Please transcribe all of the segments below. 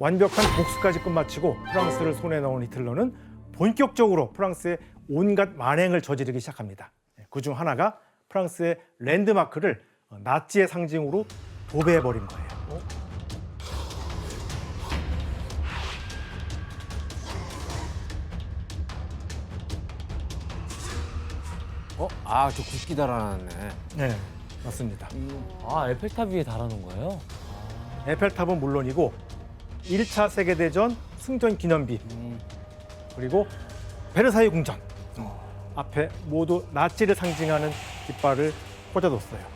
완벽한 복수까지 끝마치고 프랑스를 손에 넣은 히틀러는 본격적으로 프랑스의 온갖 만행을 저지르기 시작합니다. 그중 하나가 프랑스의 랜드마크를 나치의 상징으로 도배해버린 거예요. 저 국기 달아놨네. 네, 맞습니다. 아, 에펠탑 위에 달아놓은 거예요? 에펠탑은 물론이고 1차 세계대전 승전 기념비 그리고 베르사유 궁전 앞에 모두 나치를 상징하는 깃발을 꽂아뒀어요.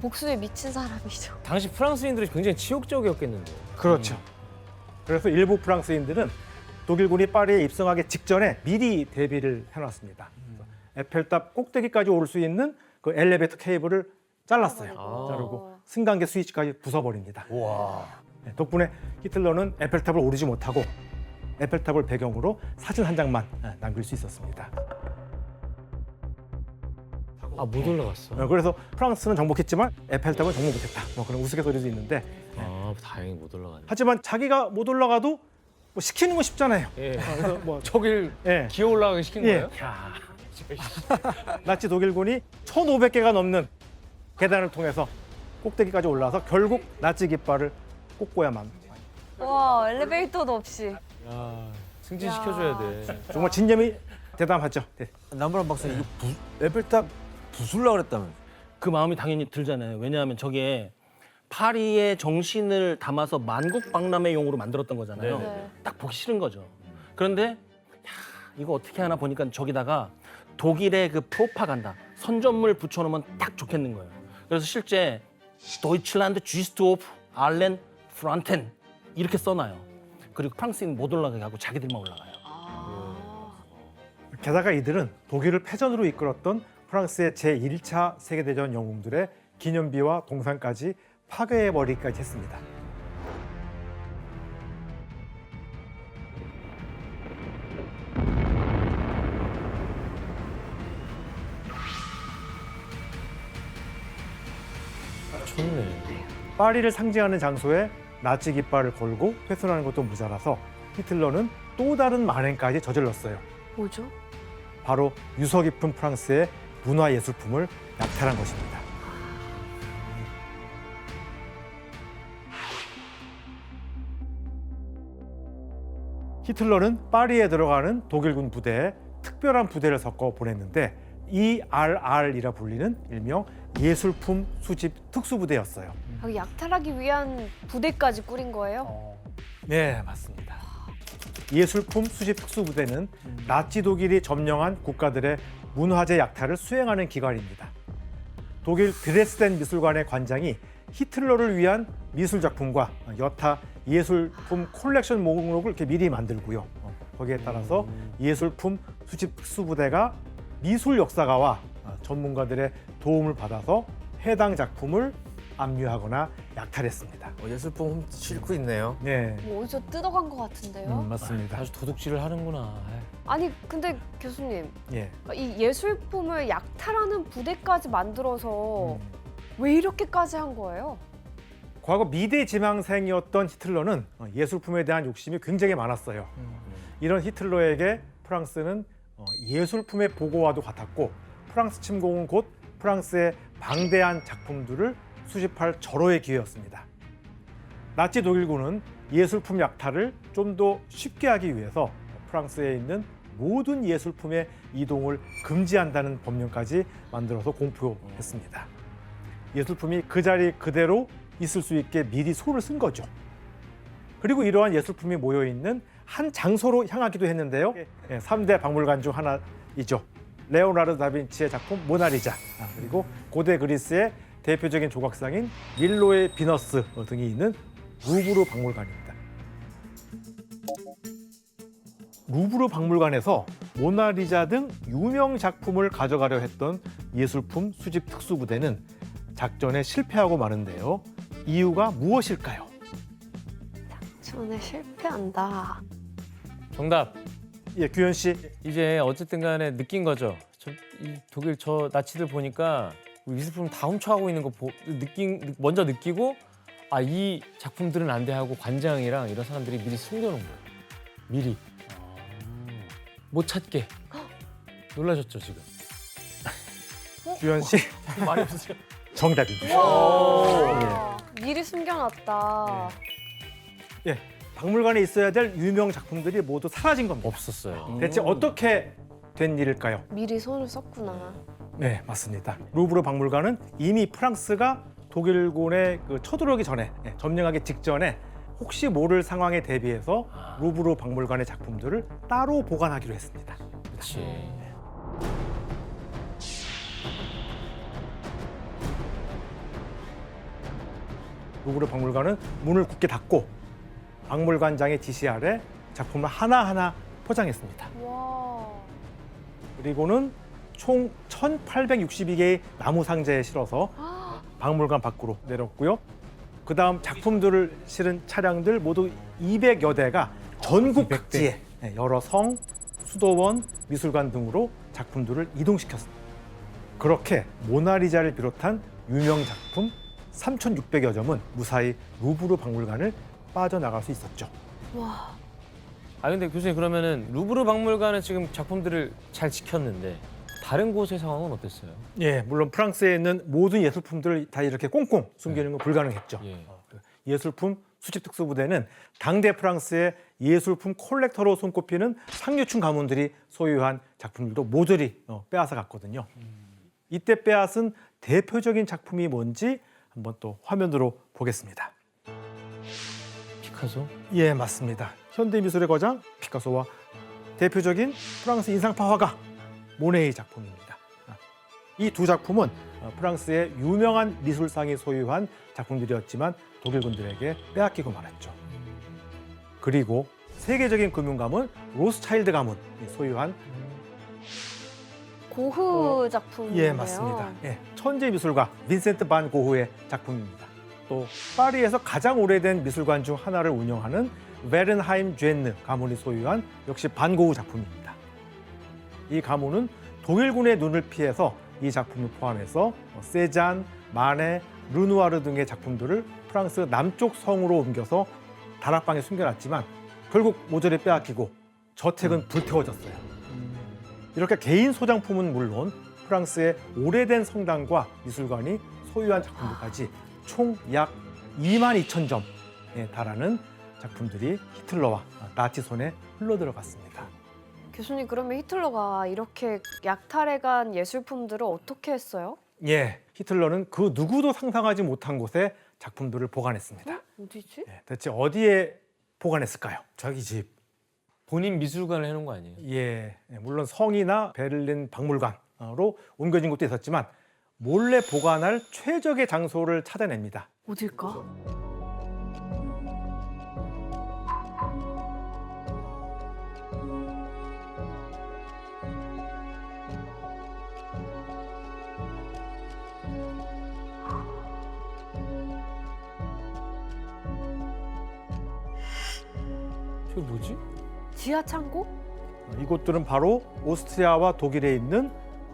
복수에 미친 사람이죠. 당시 프랑스인들이 굉장히 치욕적이었겠는데요. 그렇죠. 그래서 일부 프랑스인들은 독일군이 파리에 입성하기 직전에 미리 대비를 해놨습니다. 에펠탑 꼭대기까지 오를 수 있는 그 엘리베이터 케이블을 잘랐어요. 자르고 승강기 스위치까지 부숴버립니다. 네, 덕분에 히틀러는 에펠탑을 오르지 못하고 에펠탑을 배경으로 사진 한 장만 남길 수 있었습니다. 아, 못 올라갔어. 그래서 프랑스는 정복했지만 에펠탑은 정복 못했다. 뭐 그런 우스갯소리도 있는데 아, 다행히 못 올라갔네. 하지만 자기가 못 올라가도 뭐 시키는 건 쉽잖아요. 예. 그래서 뭐 저길 예. 기어 올라가게 시킨 예. 거예요? 나치 독일군이 1,500개가 넘는 계단을 통해서 꼭대기까지 올라와서 결국 나치 깃발을 꽂고야만. 와, 엘리베이터도 없이. 야, 승진시켜줘야 돼. 정말 진념이 대담하죠. 네. 남부란 박사님 이거 에펠탑 부술라 그랬다면? 그 마음이 당연히 들잖아요. 왜냐하면 저게 파리의 정신을 담아서 만국박람회용으로 만들었던 거잖아요. 네. 딱 보기 싫은 거죠. 그런데 야, 이거 어떻게 하나 보니까 저기다가 독일의 그 프로파간다, 선전물 붙여놓으면 딱 좋겠는 거예요. 그래서 실제 도이칠란드 쥐스트호프 알렌 프란텐 이렇게 써놔요. 그리고 프랑스인 못 올라가게 하고 자기들만 올라가요. 게다가 이들은 독일을 패전으로 이끌었던 프랑스의 제1차 세계대전 영웅들의 기념비와 동상까지 파괴해버리기까지 했습니다. 좋네. 파리를 상징하는 장소에 나치 깃발을 걸고 훼손하는 것도 모자라서 히틀러는 또 다른 만행까지 저질렀어요. 뭐죠? 바로 유서 깊은 프랑스의 문화예술품을 약탈한 것입니다. 히틀러는 파리에 들어가는 독일군 부대에 특별한 부대를 섞어 보냈는데 ERR이라 불리는 일명 예술품 수집 특수부대였어요. 여기 약탈하기 위한 부대까지 꾸린 거예요? 네, 맞습니다. 예술품 수집 특수부대는 나치 독일이 점령한 국가들의 문화재 약탈을 수행하는 기관입니다. 독일 드레스덴 미술관의 관장이 히틀러를 위한 미술 작품과 여타 예술품 콜렉션 목록을 이렇게 미리 만들고요. 거기에 따라서 예술품 수집 특수부대가 미술 역사가와 전문가들의 도움을 받아서 해당 작품을 압류하거나 약탈했습니다. 예술품 싣고 있네요. 네, 뭐 어디서 뜯어간 것 같은데요? 맞습니다. 아주 도둑질을 하는구나. 아니, 근데 교수님, 예. 이 예술품을 약탈하는 부대까지 만들어서 왜 이렇게까지 한 거예요? 과거 미대 지망생이었던 히틀러는 예술품에 대한 욕심이 굉장히 많았어요. 이런 히틀러에게 프랑스는 예술품의 보고와도 같았고 프랑스 침공은 곧 프랑스의 방대한 작품들을 수집할 절호의 기회였습니다. 나치 독일군은 예술품 약탈을 좀 더 쉽게 하기 위해서 프랑스에 있는 모든 예술품의 이동을 금지한다는 법령까지 만들어서 공표했습니다. 예술품이 그 자리 그대로 있을 수 있게 미리 소를 쓴 거죠. 그리고 이러한 예술품이 모여있는 한 장소로 향하기도 했는데요. 3대 박물관 중 하나이죠. 레오나르도 다빈치의 작품 모나리자, 그리고 고대 그리스의 대표적인 조각상인 밀로의 비너스 등이 있는 루브르 박물관입니다. 루브르 박물관에서 모나리자 등 유명 작품을 가져가려 했던 예술품 수집 특수부대는 작전에 실패하고 마는데요. 이유가 무엇일까요? 전에 실패한다. 정답. 예, 규현 씨. 이제 어쨌든 간에 느낀 거죠. 이 독일 저 나치들 보니까 우리 미술품 다 훔쳐가고 있는 거 먼저 느끼고 아, 이 작품들은 안 돼 하고 관장이랑 이런 사람들이 미리 숨겨놓은 거예요. 미리. 못 찾게. 놀라셨죠, 지금? 주현 씨 많이 없으세요? 정답입니다. 와, 미리 숨겨놨다. 예, 박물관에 있어야 될 유명 작품들이 모두 사라진 겁니다. 없었어요. 대체 어떻게 된 일일까요? 미리 손을 썼구나. 네, 맞습니다. 루브르 박물관은 이미 프랑스가 독일군에 쳐들어오기 전에, 점령하기 직전에 혹시 모를 상황에 대비해서 루브르 박물관의 작품들을 따로 보관하기로 했습니다. 그렇지. 루브르 박물관은 문을 굳게 닫고 박물관장의 지시 아래 작품을 하나하나 포장했습니다. 와. 그리고는 총 1,862개의 나무 상자에 실어서 박물관 밖으로 내렸고요. 그 다음 작품들을 실은 차량들 모두 200여 대가 전국 각지에 여러 성, 수도원, 미술관 등으로 작품들을 이동시켰습니다. 그렇게 모나리자를 비롯한 유명 작품 3,600여 점은 무사히 루브르 박물관을 빠져나갈 수 있었죠. 와. 아, 근데 교수님 그러면은 루브르 박물관은 지금 작품들을 잘 지켰는데 다른 곳의 상황은 어땠어요? 예, 물론 프랑스에 있는 모든 예술품들을 다 이렇게 꽁꽁 숨기는 건 불가능했죠. 예. 예술품 수집 특수부대는 당대 프랑스의 예술품 콜렉터로 손꼽히는 상류층 가문들이 소유한 작품들도 모조리 빼앗아 갔거든요. 이때 빼앗은 대표적인 작품이 뭔지 한번 또 화면으로 보겠습니다. 피카소? 예, 맞습니다. 현대미술의 거장 피카소와 대표적인 프랑스 인상파 화가 모네의 작품입니다. 이 두 작품은 프랑스의 유명한 미술상이 소유한 작품들이었지만 독일군들에게 빼앗기고 말았죠. 그리고 세계적인 금융가문 로스차일드 가문이 소유한 고흐 작품이네요. 예, 맞습니다. 예, 천재 미술가 빈센트 반 고흐의 작품입니다. 또 파리에서 가장 오래된 미술관 중 하나를 운영하는 베른하임 쥐엔느 가문이 소유한 역시 반 고흐 작품입니다. 이 가문은 독일군의 눈을 피해서 이 작품을 포함해서 세잔, 마네, 르누아르 등의 작품들을 프랑스 남쪽 성으로 옮겨서 다락방에 숨겨놨지만 결국 모조리 빼앗기고 저택은 불태워졌어요. 이렇게 개인 소장품은 물론 프랑스의 오래된 성당과 미술관이 소유한 작품들까지 총 약 22,000점에 달하는 작품들이 히틀러와 나치 손에 흘러들어갔습니다. 교수님, 그러면 히틀러가 이렇게 약탈해간 예술품들을 어떻게 했어요? 예, 히틀러는 그 누구도 상상하지 못한 곳에 작품들을 보관했습니다. 어디지? 예, 대체 어디에 보관했을까요? 자기 집. 본인 미술관을 해놓은 거 아니에요? 예, 물론 성이나 베를린 박물관으로 옮겨진 곳도 있었지만 몰래 보관할 최적의 장소를 찾아냅니다. 어딜까? 저게 뭐지? 지하 창고? 이곳들은 바로 오스트리아와 독일에 있는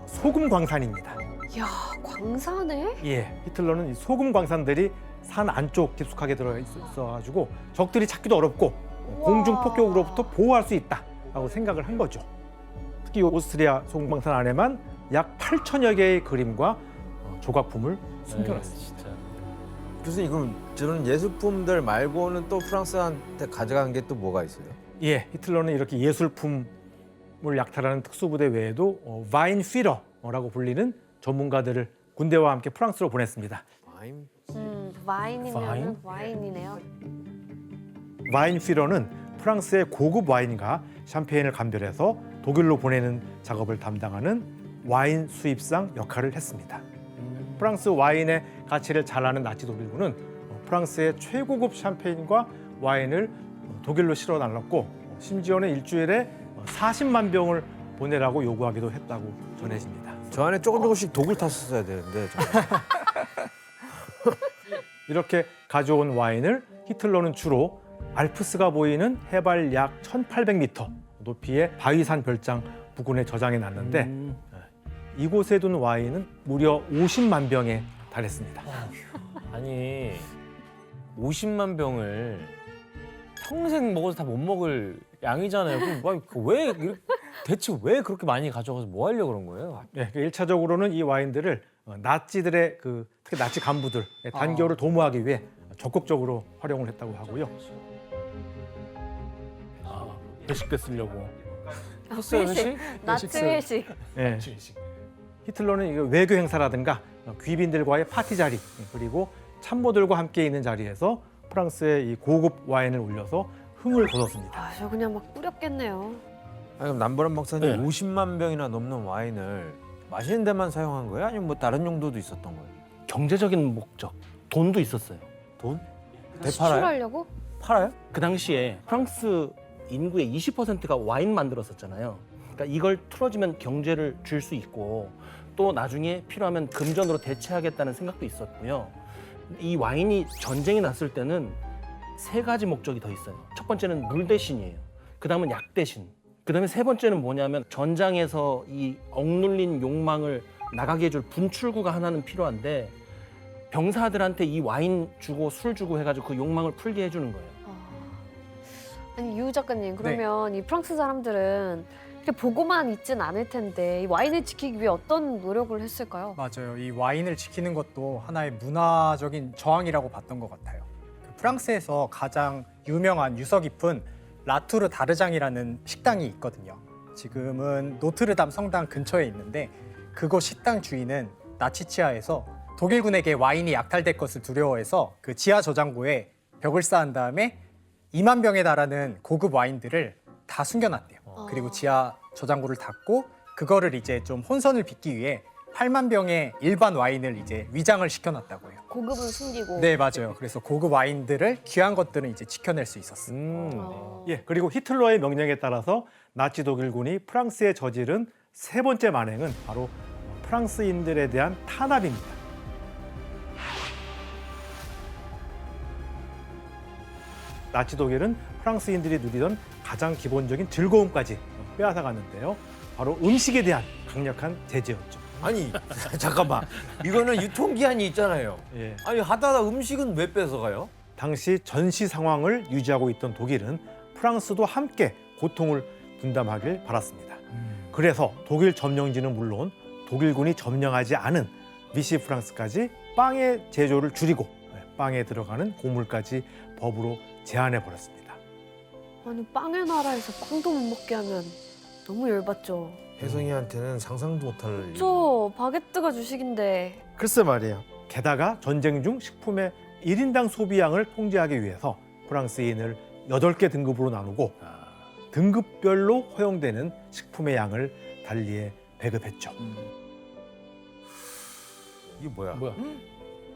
소금 광산입니다. 이야, 광산에? 예, 히틀러는 이 소금 광산들이 산 안쪽 깊숙하게 들어 있어가지고 적들이 찾기도 어렵고 공중 폭격으로부터 보호할 수 있다라고 생각을 한 거죠. 특히 오스트리아 소금 광산 안에만 약 8,000여 개의 그림과 조각품을 숨겨놨습니다. 진짜. 교수님 그럼 저는 예술품들 말고는 또 프랑스한테 가져간 게 또 뭐가 있어요? 예, 히틀러는 이렇게 예술품을 약탈하는 특수부대 외에도 와인 피러라고 불리는 전문가들을 군대와 함께 프랑스로 보냈습니다. 와인. 와인이면 와인이네요. 와인 피러는 프랑스의 고급 와인과 샴페인을 감별해서 독일로 보내는 작업을 담당하는 와인 수입상 역할을 했습니다. 프랑스 와인의 가치를 잘 아는 나치 독일군은 프랑스의 최고급 샴페인과 와인을 독일로 실어 날랐고 심지어는 일주일에 40만 병을 보내라고 요구하기도 했다고 전해집니다. 저 안에 조금씩 독을 탔었어야 되는데. 이렇게 가져온 와인을 히틀러는 주로 알프스가 보이는 해발 약 1,800m 높이의 바위산 별장 부근에 저장해 놨는데 이곳에 둔 와인은 무려 50만 병에 달했습니다. 아니 50만 병을 평생 먹어도 다 못 먹을 양이잖아요. 그럼 왜 대체 왜 그렇게 많이 가져가서 뭐 하려고 그런 거예요? 네, 1차적으로는 이 와인들을 나치들의 특히 나치 간부들 단결을 도모하기 위해 적극적으로 활용을 했다고 하고요. 회식 때 쓰려고. 했어요, 회식? 나치 회식. 예. 히틀러는 이거 외교 행사라든가 귀빈들과의 파티 자리 그리고 참모들과 함께 있는 자리에서 프랑스의 이 고급 와인을 올려서 흥을 돋웠습니다. 아, 저 그냥 막 뿌렸겠네요. 아니, 그럼 남보람 박사님 네. 50만 병이나 넘는 와인을 마시는 데만 사용한 거예요? 아니면 뭐 다른 용도도 있었던 거예요? 경제적인 목적, 돈도 있었어요. 돈? 수출하려고? 팔아요? 그 당시에 프랑스 인구의 20%가 와인 만들었었잖아요. 그러니까 이걸 틀어주면 경제를 줄 수 있고 또 나중에 필요하면 금전으로 대체하겠다는 생각도 있었고요. 이 와인이 전쟁이 났을 때는 3가지 목적이 더 있어요. 첫 번째는 물 대신이에요. 그 다음은 약 대신. 그 다음에 3번째는 뭐냐면 전장에서 이 억눌린 욕망을 나가게 해줄 분출구가 하나는 필요한데 병사들한테 이 와인 주고 술 주고 해가지고 그 욕망을 풀게 해주는 거예요. 아니 유 작가님 그러면 이 프랑스 사람들은 이렇게 보고만 있진 않을 텐데 이 와인을 지키기 위해 어떤 노력을 했을까요? 맞아요. 이 와인을 지키는 것도 하나의 문화적인 저항이라고 봤던 것 같아요. 그 프랑스에서 가장 유명한 유서 깊은 라투르 다르장이라는 식당이 있거든요. 지금은 노트르담 성당 근처에 있는데 그곳 식당 주인은 나치 치하에서 독일군에게 와인이 약탈될 것을 두려워해서 그 지하 저장고에 벽을 쌓은 다음에 2만 병에 달하는 고급 와인들을 다 숨겨놨대요. 그리고 지하 저장고를 닫고 그거를 이제 좀 혼선을 빚기 위해 8만 병의 일반 와인을 이제 위장을 시켜놨다고 해요. 고급은 숨기고. 네, 맞아요. 그래서 고급 와인들을 귀한 것들은 이제 지켜낼 수 있었어요. 예, 그리고 히틀러의 명령에 따라서 나치 독일군이 프랑스에 저지른 3번째 만행은 바로 프랑스인들에 대한 탄압입니다. 나치 독일은 프랑스인들이 누리던 가장 기본적인 즐거움까지 빼앗아갔는데요. 바로 음식에 대한 강력한 제재였죠. 아니 잠깐만 이거는 유통기한이 있잖아요. 예. 아니 하다가 음식은 왜 뺏어가요? 당시 전시 상황을 유지하고 있던 독일은 프랑스도 함께 고통을 분담하길 바랐습니다. 그래서 독일 점령지는 물론 독일군이 점령하지 않은 위시 프랑스까지 빵의 제조를 줄이고 빵에 들어가는 곡물까지 법으로 제한해 버렸습니다. 아니 빵의 나라에서 빵도 못 먹게 하면 너무 열받죠. 혜성이한테는 상상도 못할 저 바게트가 주식인데. 글쎄 말이에요. 게다가 전쟁 중 식품의 1인당 소비량을 통제하기 위해서 프랑스인을 8개 등급으로 나누고 등급별로 허용되는 식품의 양을 달리해 배급했죠. 이게 뭐야? 뭐야?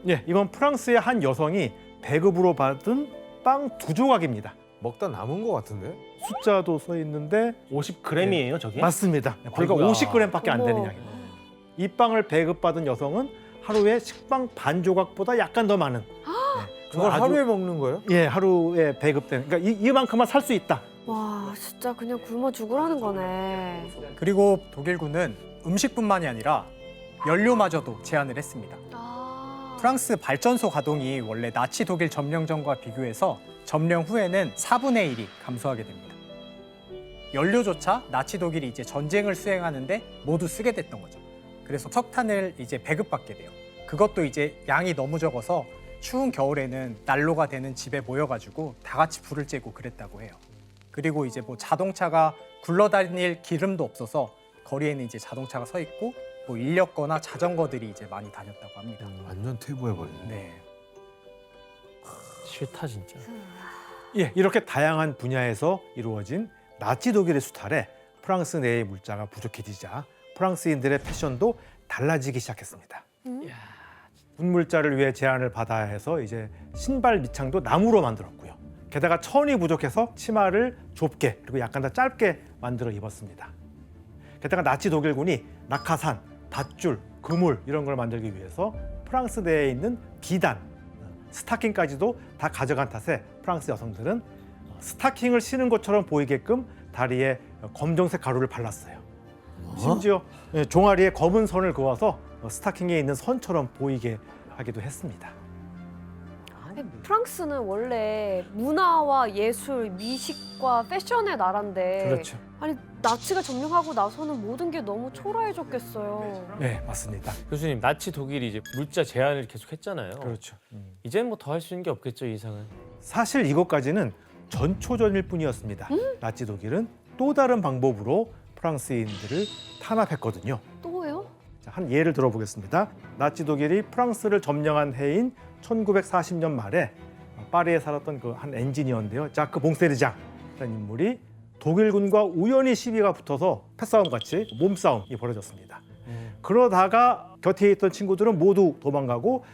예, 이건 프랑스의 한 여성이 배급으로 받은 빵 2조각입니다. 먹다 남은 거 같은데? 숫자도 써 있는데 50g이에요, 저게? 맞습니다. 불과 아이고야. 50g밖에 안 되는 어머. 양입니다. 이 빵을 배급받은 여성은 하루에 식빵 반 조각보다 약간 더 많은 그걸 아주- 하루에 먹는 거예요? 예, 하루에 배급된 그러니까 이만큼만 살 수 있다. 와 진짜 그냥 굶어 죽으라는 거네. 그리고 독일군은 음식뿐만이 아니라 연료마저도 제한을 했습니다. 아. 프랑스 발전소 가동이 원래 나치 독일 점령 전과 비교해서 점령 후에는 4분의 1이 감소하게 됩니다. 연료조차 나치 독일이 이제 전쟁을 수행하는데 모두 쓰게 됐던 거죠. 그래서 석탄을 이제 배급받게 돼요. 그것도 이제 양이 너무 적어서 추운 겨울에는 난로가 되는 집에 모여가지고 다 같이 불을 쬐고 그랬다고 해요. 그리고 이제 뭐 자동차가 굴러다닐 기름도 없어서 거리에는 이제 자동차가 서 있고 뭐 인력거나 자전거들이 이제 많이 다녔다고 합니다. 완전 퇴보해버리네. 네. 싫다 진짜. 예, 이렇게 다양한 분야에서 이루어진 나치 독일의 수탈에 프랑스 내의 물자가 부족해지자 프랑스인들의 패션도 달라지기 시작했습니다. 분물자를 위해 제한을 받아야 해서 이제 신발 밑창도 나무로 만들었고요. 게다가 천이 부족해서 치마를 좁게 그리고 약간 더 짧게 만들어 입었습니다. 게다가 나치 독일군이 낙하산, 밧줄, 그물 이런 걸 만들기 위해서 프랑스 내에 있는 비단, 스타킹까지도 다 가져간 탓에 프랑스 여성들은 스타킹을 신은 것처럼 보이게끔 다리에 검정색 가루를 발랐어요. 심지어 종아리에 검은 선을 그어서 스타킹에 있는 선처럼 보이게 하기도 했습니다. 프랑스는 원래 문화와 예술, 미식과 패션의 나라인데 그렇죠. 아니 나치가 점령하고 나서는 모든 게 너무 초라해졌겠어요. 네, 맞습니다. 교수님, 나치 독일이 이제 물자 제한을 계속 했잖아요. 그렇죠. 이제는 뭐 더 할 수 있는 게 없겠죠, 이 이상은. 사실 이것까지는 전초전일 뿐이었습니다. 나치 독일은 또 다른 방법으로 프랑스인들을 탄압했거든요. 또요? 자, 한 예를 들어보겠습니다. 나치 독일이 프랑스를 점령한 해인 1940년 말에 파리에 살았던 그 한 엔지니어인데요. 자크 봉세르장이라는 인물이 독일군과 우연히 시비가 붙어서 패싸움 같이 몸싸움이 벌어졌습니다. 그러다가 곁에 있던 친구들은 모두 도망가고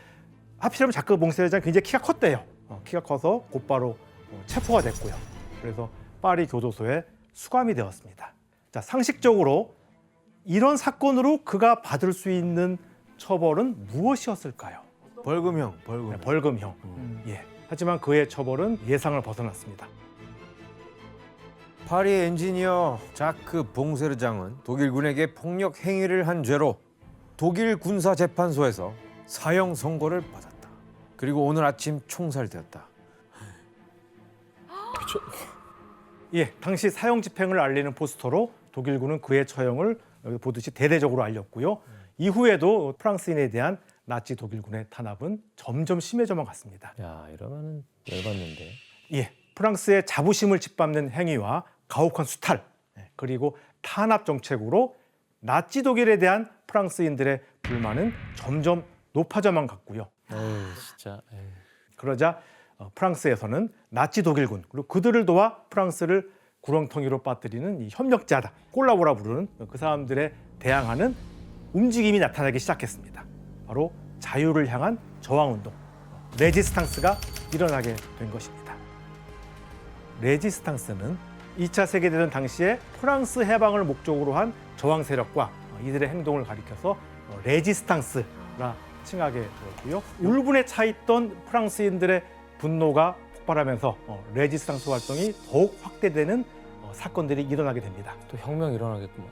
하필이면 자크 봉세르장 굉장히 키가 컸대요. 키가 커서 곧바로 체포가 됐고요. 그래서 파리 교도소에 수감이 되었습니다. 자, 상식적으로 이런 사건으로 그가 받을 수 있는 처벌은 무엇이었을까요? 벌금형, 벌금. 네, 벌금형. 예. 하지만 그의 처벌은 예상을 벗어났습니다. 파리 엔지니어 자크 봉세르장은 독일군에게 폭력 행위를 한 죄로 독일 군사재판소에서 사형 선고를 받았다. 그리고 오늘 아침 총살되었다. 예, 당시 사형 집행을 알리는 포스터로 독일군은 그의 처형을 여기 보듯이 대대적으로 알렸고요. 이후에도 프랑스인에 대한 나치 독일군의 탄압은 점점 심해져만 갔습니다. 야, 이러면은 열받는데. 예, 프랑스의 자부심을 짓밟는 행위와 가혹한 수탈, 그리고 탄압 정책으로 나치 독일에 대한 프랑스인들의 불만은 점점 높아져만 갔고요. 에이, 진짜. 에이. 그러자 프랑스에서는 나치 독일군 그리고 그들을 도와 프랑스를 구렁텅이로 빠뜨리는 이 협력자다, 콜라보라 부르는 그 사람들에 대항하는 움직임이 나타나기 시작했습니다. 바로 자유를 향한 저항운동, 레지스탕스가 일어나게 된 것입니다. 레지스탕스는 2차 세계대전 당시에 프랑스 해방을 목적으로 한 저항 세력과 이들의 행동을 가리켜서 레지스탕스라 칭하게 되었고요. 울분에 차 있던 프랑스인들의 분노가 폭발하면서 레지스탕스 활동이 더욱 확대되는 사건들이 일어나게 됩니다. 또 혁명 일어나겠구만.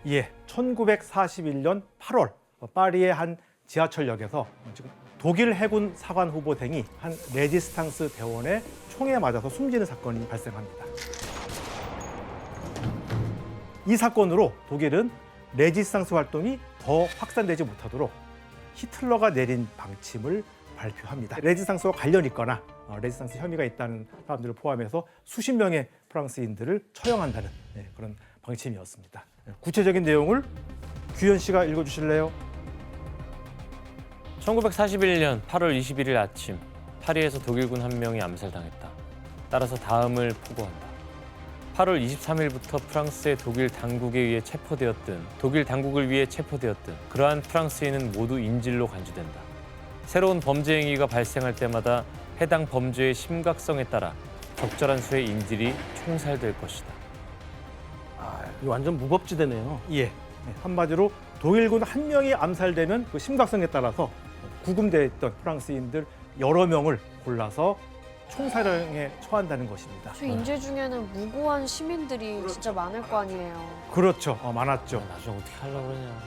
예, 1941년 8월 파리의 한 지하철역에서 지금 독일 해군 사관 후보 등이 한 레지스탕스 대원의 총에 맞아서 숨지는 사건이 발생합니다. 이 사건으로 독일은 레지스탕스 활동이 더 확산되지 못하도록 히틀러가 내린 방침을 발표합니다. 레지스탕스와 관련이 있거나 레지스탕스 혐의가 있다는 사람들을 포함해서 수십 명의 프랑스인들을 처형한다는 그런 방침이었습니다. 구체적인 내용을 규현 씨가 읽어주실래요? 1941년 8월 21일 아침 파리에서 독일군 한 명이 암살당했다. 따라서 다음을 포고한다. 8월 23일부터 프랑스의 독일 당국에 의해 체포되었든 독일 당국을 위해 체포되었든 그러한 프랑스인은 모두 인질로 간주된다. 새로운 범죄 행위가 발생할 때마다 해당 범죄의 심각성에 따라 적절한 수의 인질이 총살될 것이다. 이거 완전 무법지대네요. 예, 한마디로 독일군 한 명이 암살되면 그 심각성에 따라서 구금되어 있던 프랑스인들 여러 명을 골라서 총사령에 처한다는 것입니다. 저 인재 중에는 무고한 시민들이 진짜 많을 거 아니에요. 그렇죠, 많았죠. 나중에 어떻게 하려고 그러냐.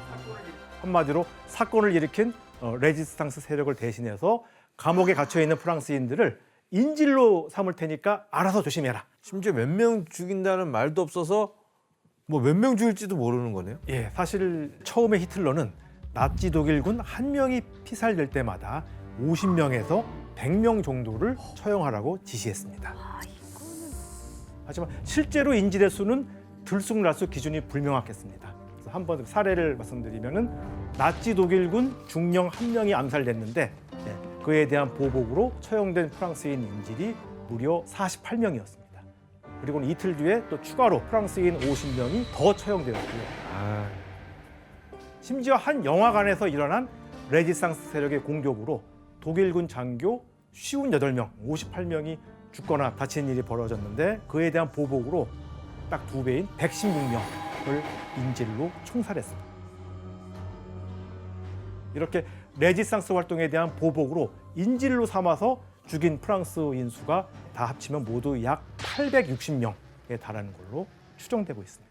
한마디로 사건을 일으킨 레지스탕스 세력을 대신해서 감옥에 갇혀 있는 프랑스인들을 인질로 삼을 테니까 알아서 조심해라. 심지어 몇 명 죽인다는 말도 없어서 뭐 몇 명 죽일지도 모르는 거네요. 예, 사실 처음에 히틀러는 나치 독일군 한 명이 피살될 때마다 50명에서 100명 정도를 처형하라고 지시했습니다. 하지만 실제로 인질의 수는 들쑥날쑥 기준이 불명확했습니다. 그래서 한번 사례를 말씀드리면은 나치 독일군 중령 한 명이 암살됐는데 그에 대한 보복으로 처형된 프랑스인 인질이 무려 48명이었습니다. 그리고 이틀 뒤에 또 추가로 프랑스인 50명이 더 처형되었고요. 심지어 한 영화관에서 일어난 레지스탕스 세력의 공격으로 독일군 장교 58명, 58명이 죽거나 다친 일이 벌어졌는데 그에 대한 보복으로 딱 2배인 116명을 인질로 총살했습니다. 이렇게 레지스탕스 활동에 대한 보복으로 인질로 삼아서 죽인 프랑스인 수가 다 합치면 모두 약 860명에 달하는 걸로 추정되고 있습니다.